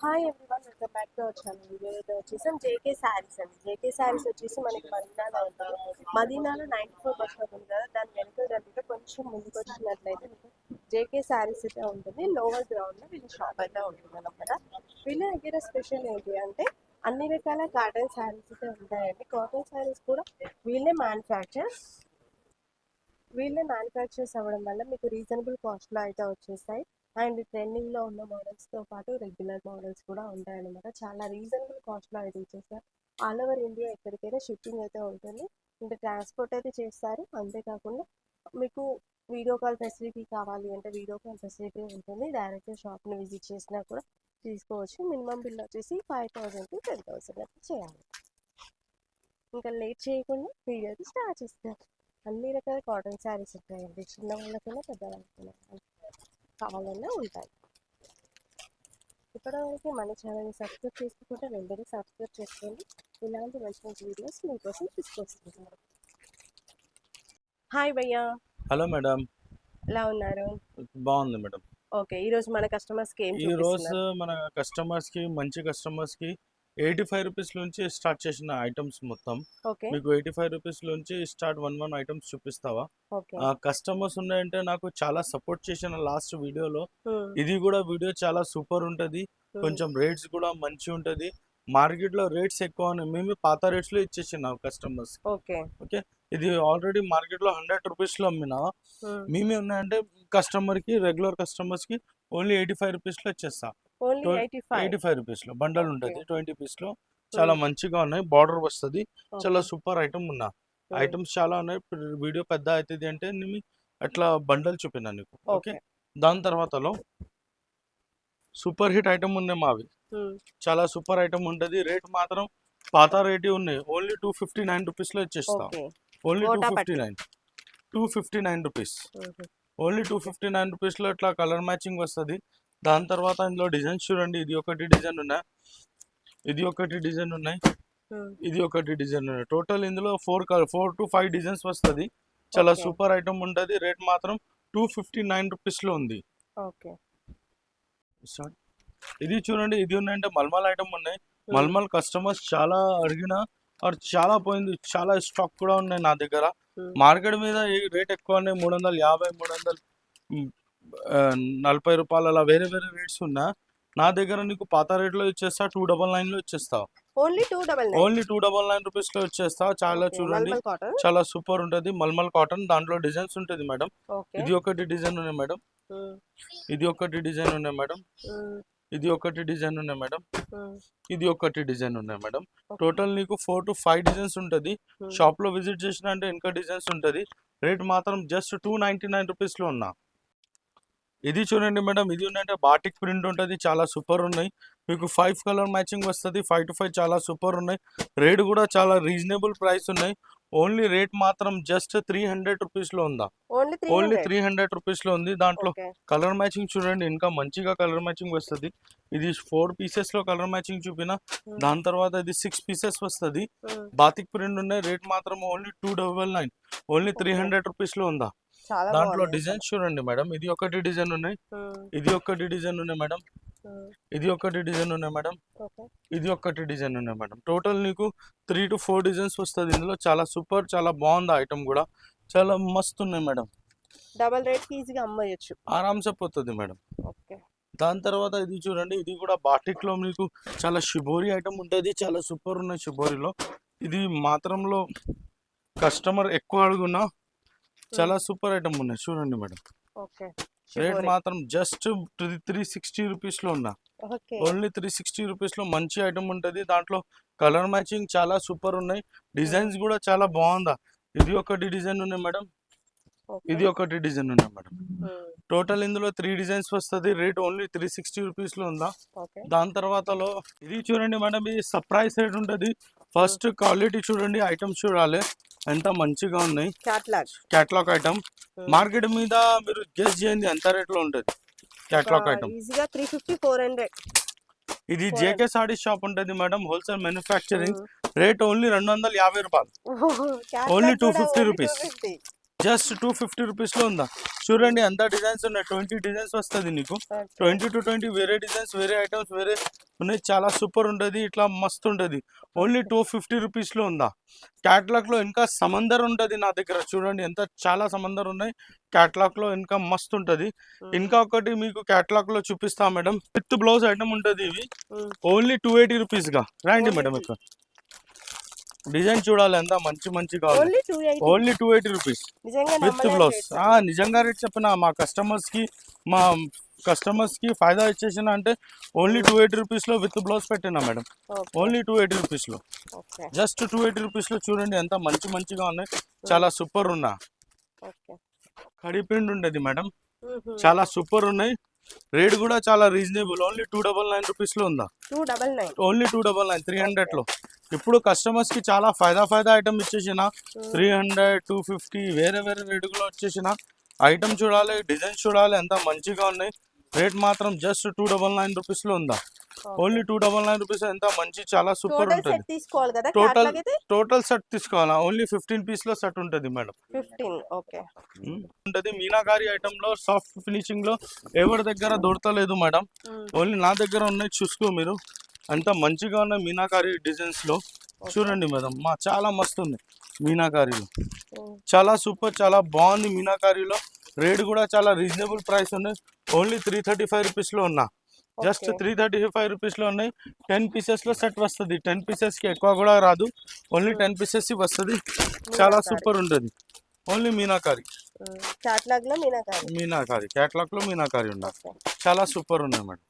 Hi everyone, welcome back to our channel. ఈరోజు వచ్చేసి JK saris అండి. జేకే శారీస్ వచ్చేసి మనకి మదీనాలో ఉంటుంది. మదీనాలో 94 బస్ స్టాప్ ఉంది కదా, దాని వెనుక జరిగితే కొంచెం ముందుకు వచ్చినట్లయితే మీకు జేకే శారీస్ అయితే ఉంటుంది. లోవర్ గ్రౌండ్లో వీళ్ళ షాప్ అయితే ఉంటుంది అనమాట. వీళ్ళ దగ్గర స్పెషల్ ఏంటి అంటే అన్ని రకాల కాటన్ శారీస్ అయితే ఉంటాయండి. కాటన్ శారీస్ కూడా వీళ్ళే మ్యానుఫ్యాక్చర్స్ అవ్వడం వల్ల మీకు రీజనబుల్ కాస్ట్లో అయితే వచ్చేస్తాయి. అండ్ ట్రెండింగ్లో ఉన్న మోడల్స్తో పాటు రెగ్యులర్ మోడల్స్ కూడా ఉంటాయన్నమాట. చాలా రీజనబుల్ కాస్ట్లో అయితే ఇచ్చేస్తారు. ఆల్ ఓవర్ ఇండియా ఎక్కడికైనా షిప్పింగ్ అయితే ఉంటుంది. అంటే ట్రాన్స్పోర్ట్ అయితే చేస్తారు. అంతేకాకుండా మీకు వీడియో కాల్ ఫెసిలిటీ కావాలి అంటే వీడియో కాల్ ఫెసిలిటీ ఉంటుంది. డైరెక్ట్గా షాప్ని విజిట్ చేసినా కూడా తీసుకోవచ్చు. మినిమం బిల్ వచ్చేసి 5,000 to 10,000 అయితే చేయాలి. ఇంకా లేట్ చేయకుండా వీడియో అయితే స్టార్ట్ చేస్తారు. అన్ని రకాల కాటన్ శారీస్ ఉంటాయండి. చిన్న వాళ్ళకైనా పెద్ద వాళ్ళకైనా కావాలన్నా ఉంటాయి. ఇప్పటివరకు మన ఛానల్ని సబ్స్క్రైబ్ చేసుకుంటే వెంటనే సబ్స్క్రైబ్ చేసుకోండి. ఇలాంటి మంచి మంచి వీడియోస్ మీకోసం తీసుకొస్తున్నాను. హాయ్ భయ్యా, హలో మేడం, ఎలా ఉన్నారు? బాగుంది మేడం. ఓకే, ఈరోజు మన కస్టమర్స్కి ఏం ఈ రోజు చూపిస్తున్నారు? మన మంచి కస్టమర్స్కి 85 రూపీస్ నుంచి స్టార్ట్ చేసిన ఐటమ్స్ మొత్తం ఓకే మీకు 85 రూపీస్ నుంచి స్టార్ట్ వన్ ఐటమ్స్ చూపిస్తావా? ఓకే. కస్టమర్స్ ఉన్నాయంటే నాకు చాలా సపోర్ట్ చేసిన లాస్ట్ వీడియోలో. ఇది కూడా వీడియో చాలా సూపర్ ఉంటుంది. కొంచెం రేట్స్ కూడా మంచి ఉంటుంది. మార్కెట్లో రేట్స్ ఎక్కువ ఉన్నాయి. మేము పాత రేట్స్లో ఇచ్చేసినాం కస్టమర్స్. ఓకే ఓకే, ఇది ఆల్రెడీ మార్కెట్లో 100 రూపీస్లో అమ్మినా. మేమే ఉన్నాయంటే కస్టమర్కి రెగ్యులర్ కస్టమర్స్కి ఓన్లీ 85 రూపీస్లో ఇచ్చేస్తా. ఓన్లీ 85. 85 రూపీస్లో బండల్ ఉంటుంది. 20 పీస్లో చాలా Hmm. మంచిగా ఉన్నాయి. బార్డర్ వస్తుంది. చాలా Okay. సూపర్ ఐటమ్ ఉన్నా. Hmm. ఐటమ్స్ చాలా ఉన్నాయి. వీడియో పెద్ద అవుతుంది అంటే నేను అట్లా బండల్ చూపినా నీకు. Okay, Okay. దాని తర్వాతలో సూపర్ హిట్ ఐటమ్ ఉన్నాయి మావి. Hmm. చాలా సూపర్ ఐటమ్ ఉంటుంది. రేట్ మాత్రం పాత రేట్ ఉన్నాయి. ఓన్లీ 259 రూపీస్లో ఇచ్చేస్తాం. Okay. ఓన్లీ గోటా పట్టు. 259 రూపీస్. Mhm. ఓన్లీ 259 రూపీస్లో ఇట్లా కలర్ మ్యాచింగ్ వస్తుంది. దాని తర్వాత ఇందులో డిజైన్స్ చూడండి. ఇది ఒకటి డిజైన్ ఉన్నాయి, ఇది ఒకటి డిజైన్ ఉన్నాయి, Hmm. ఇది ఒకటి డిజైన్ ఉన్నాయి. టోటల్ ఇందులో 4 to 5 డిజైన్స్ వస్తుంది. చాలా Okay. సూపర్ ఐటమ్ ఉంటుంది. రేట్ మాత్రం 259 రూపీస్లో ఉంది. Okay. ఇది చూడండి. ఇది ఉన్నాయంటే మల్మల్ ఐటమ్ ఉన్నాయి. మల్మల్ కస్టమర్స్ చాలా అడిగిన చాలా పోయింది. చాలా స్టాక్ కూడా ఉన్నాయి నా దగ్గర. మార్కెట్ మీద రేట్ ఎక్కువ ఉన్నాయి. 350, 340 రూపాయలు అలా వేరే వేరే రేట్స్ ఉన్నా. నా దగ్గర నీకు పాత రేట్లో ఇచ్చేస్తా. 299లో ఇచ్చేస్తా. ఓన్లీ 299. ఓన్లీ 299 రూపీస్లో ఇచ్చేస్తా. చాలా చూడండి, మల్మల్ కాటన్. చాలా సూపర్ ఉంటుంది. మల్మల్ కాటన్. దాంట్లో డిజైన్స్ ఉంటుంది మేడం. ఓకే. ఇది ఒకటి డిజైన్ ఉన్నాయి మేడం. ఇది ఒకటి డిజైన్ ఉన్నాయి మేడం. ఇది ఒకటి డిజైన్ ఉన్నాయి మేడం. ఇది ఒకటి డిజైన్ ఉన్నాయి మేడం. టోటల్ నీకు 4 to 5 డిజైన్స్ ఉంటుంది. షాప్లో విజిట్ చేసిన అంటే ఇంకా డిజైన్స్ ఉంటుంది. రేట్ మాత్రం జస్ట్ 299 రూపీస్లో ఉన్నా. ఇది చూడండి మేడం. ఇది ఉన్నాయంటే బాటిక్ ప్రింట్ ఉంటుంది. చాలా సూపర్ ఉన్నాయి. మీకు 5 కలర్ మ్యాచింగ్ వస్తుంది. 5 to 5 చాలా సూపర్ ఉన్నాయి. రేట్ కూడా చాలా రీజనబుల్ ప్రైస్ ఉన్నాయి. ఓన్లీ రేట్ మాత్రం జస్ట్ 300 రూపీస్లో ఉందా. ఓన్లీ 300 రూపీస్లో ఉంది. దాంట్లో కలర్ మ్యాచింగ్ చూడండి. ఇంకా మంచిగా కలర్ మ్యాచింగ్ వస్తుంది. ఇది 4 పీసెస్లో కలర్ మ్యాచింగ్ చూపిన. దాని తర్వాత ఇది 6 పీసెస్ వస్తుంది. బాతిక్ ప్రింట్ ఉన్నాయి. రేట్ మాత్రం ఓన్లీ 299. ఓన్లీ 300 రూపీస్లో ఉందా. దాంట్లో డిజైన్స్ చూడండి మేడం. ఇది ఒకటి డిజైన్ ఉన్నాయి, ఇది ఒకటి డిజైన్ ఉన్నాయి మేడం, ఇది ఒకటి డిజైన్ ఉన్నాయి మేడం, ఇది ఒకటి డిజైన్ ఉన్నాయి మేడం. టోటల్ నీకు 3 to 4 డిజైన్స్ వస్తుంది. ఇందులో చాలా సూపర్, చాలా బాగుంది ఐటమ్ కూడా. చాలా మస్తు ఉన్నాయి మేడం. డబల్ రేట్ ఈజీగా అమ్మేయచ్చు, ఆరామ్సే పోతుంది మేడం. ఓకే. దాని తర్వాత ఇది చూడండి. ఇది కూడా బాటిక్లో మీకు చాలా షిబోరి ఐటమ్ ఉంటుంది. చాలా సూపర్ ఉన్నాయి షిబోరిలో. ఇది మాత్రంలో కస్టమర్ ఎక్కువ అడుగున్నా చాలా సూపర్ ఐటమ్ ఉన్నాయి. చూడండి మేడం. ఓకే. రేట్ మాత్రం జస్ట్ 360 రూపీస్లో ఉన్నా. ఓన్లీ 360 రూపీస్లో మంచి ఐటమ్ ఉంటుంది. దాంట్లో కలర్ మ్యాచింగ్ చాలా సూపర్ ఉన్నాయి. డిజైన్స్ కూడా చాలా బాగుందా. ఇది ఒకటి డిజైన్ ఉన్నాయి మేడం, ఇది ఒకటి డిజైన్ ఉన్నాయి మేడం. టోటల్ ఇందులో 3 డిజైన్స్ వస్తుంది. రేట్ ఓన్లీ 360 రూపీస్లో ఉందా. దాని తర్వాతలో ఇది చూడండి మేడం. ఇది సర్ప్రైజ్ రేట్ ఉంటుంది. ఫస్ట్ క్వాలిటీ చూడండి, ఐటమ్స్ చూడాలి ఎంత మంచిగా ఉన్నాయి. Catalogue item. మార్కెట్ మీద మీరు గెస్ చేయండి ఎంత రేట్లో ఉంటుంది క్యాటలాగ్ ఐటమ్. ఈజీగా 350, 400. ఇది జేకే సాడీ షాప్ ఉంటుంది madam. Wholesale manufacturing. Rate only 250 రూపాయలు. Only 250 rupees. జస్ట్ 250 రూపీస్లో ఉందా. చూడండి ఎంత డిజైన్స్ ఉన్నాయి, 20 డిజైన్స్ వస్తుంది నీకు. 20 to 20 వేరే డిజైన్స్, వేరే ఐటమ్స్ వేరే ఉన్నాయి. చాలా సూపర్ ఉంటుంది, ఇట్లా మస్తు ఉంటుంది. ఓన్లీ 250 రూపీస్లో ఉందా. క్యాట్లాగ్లో ఇంకా సమందర్ ఉంటుంది నా దగ్గర. చూడండి ఎంత చాలా సమందర్ ఉన్నాయి క్యాట్లాగ్లో, ఇంకా మస్తు ఉంటుంది. ఇంకా ఒకటి మీకు క్యాట్లాగ్లో చూపిస్తా మేడం. విత్ బ్లౌజ్ ఐటమ్ ఉంటుంది. ఇవి ఓన్లీ 280 రూపీస్గా. రండి మేడం ఇక్కడ డిజైన్ చూడాలి ఎంత మంచి మంచి కావాలి. Only 280 rupees with blouse. నిజంగా రేట్ చెప్పిన మా కస్టమర్స్కి ఫైదా ఇచ్చేసిన అంటే ఓన్లీ 280 రూపీస్లో విత్ బ్లౌజ్ పెట్టినా మేడం. ఓన్లీ 280 రూపీస్లో, జస్ట్ 280 రూపీస్లో. చూడండి ఎంత మంచి మంచిగా ఉన్నాయి, చాలా సూపర్ ఉన్నా. కడిపిండి ఉండేది మేడం, చాలా సూపర్ ఉన్నాయి. రేట్ కూడా చాలా రీజనబుల్. ఓన్లీ 299 రూపీస్లో ఉందా. ఓన్లీ 299, 300లో. ఇప్పుడు కస్టమర్స్కి చాలా ఫైదా ఐటమ్ ఇచ్చేసిన 300, 250 వేరే వేరే రేటులో వచ్చేసిన. ఐటమ్ చూడాలి, డిజైన్ చూడాలి, ఎంత మంచిగా ఉన్నాయి. రేట్ మాత్రం జస్ట్ 299 రూపీస్లో ఉందా. Only 299 rupees. ఎంత మంచి చాలా సూపర్ ఉంటుంది. టోటల్ సెట్ తీసుకోవాలా. ఓన్లీ 15 పీస్లో సెట్ ఉంటుంది మేడం. ఉంటుంది మీనాకారి ఐటమ్ లో, సాఫ్ట్ ఫినిషింగ్ లో ఎవరి దగ్గర దొరకలేదు మేడం. ఓన్లీ నా దగ్గర ఉన్నాయి, చూసుకో మీరు. అంత మంచిగా ఉన్నాయి మీనాకారి డిజైన్స్ లో. చూడండి మేడం, చాలా మస్తు ఉంది మీనాకారిలో. చాలా సూపర్, చాలా బాగుంది మీనాకారిలో. రేట్ కూడా చాలా రీజనబుల్ ప్రైస్ ఉన్నాయి. ఓన్లీ 335 రూపీస్లో ఉన్నా. జస్ట్ 335 రూపీస్లో ఉన్నాయి. 10 పీసెస్లో సెట్ వస్తుంది. 10 పీసెస్కి ఎక్కువ కూడా రాదు, ఓన్లీ 10 పీసెస్ వస్తుంది. చాలా సూపర్ ఉంటుంది. ఓన్లీ మీనాకారి క్యాట్లాగ్లో మీనాకారి ఉన్నాయి. చాలా సూపర్ ఉన్నాయి మేడం.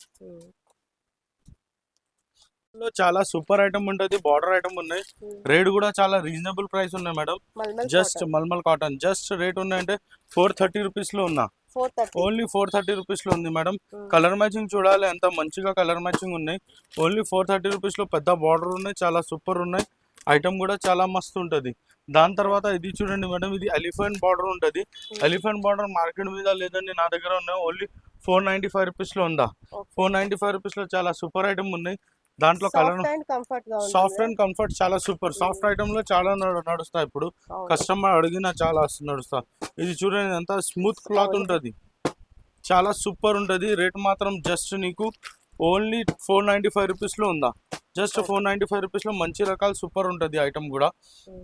చాలా సూపర్ ఐటమ్ ఉంటుంది, బార్డర్ ఐటమ్ ఉన్నాయి. రేట్ కూడా చాలా రీజనబుల్ ప్రైస్ ఉన్నాయి మేడం. Just mulmul cotton. Just rate ఉన్నాయంటే 430 రూపీస్లో ఉన్నా. ఓన్లీ 430 రూపీస్లో ఉంది మేడం. కలర్ మ్యాచింగ్ చూడాలి, ఎంత మంచిగా కలర్ మ్యాచింగ్ ఉన్నాయి. ఓన్లీ 430 రూపీస్లో పెద్ద బార్డర్ ఉన్నాయి, చాలా సూపర్ ఉన్నాయి. ఐటమ్ కూడా చాలా మస్తు ఉంటుంది. దాని తర్వాత ఇది చూడండి మేడం, ఇది ఎలిఫెంట్ బార్డర్ ఉంటుంది. ఎలిఫెంట్ బార్డర్ మార్కెట్ మీద లేదండి, నా దగ్గర ఉన్నాయి. ఓన్లీ 495 రూపీస్లో ఉందా. 495 రూపీస్లో చాలా సూపర్ ఐటమ్ ఉన్నాయి. దాంట్లో కలర్ సాఫ్ట్ అండ్ కంఫర్ట్ చాలా సూపర్. సాఫ్ట్ ఐటమ్ లో చాలా నడుస్తాయి ఇప్పుడు. కస్టమర్ అడిగినా చాలా నడుస్తా. ఇది చూడండి ఎంత స్మూత్ క్లాత్ ఉంటుంది, చాలా సూపర్ ఉంటుంది. రేట్ మాత్రం జస్ట్ నీకు ఓన్లీ 495 రూపీస్లో ఉందా. జస్ట్ 495 రూపీస్లో మంచి రకాల సూపర్ ఉంటుంది ఐటమ్ కూడా.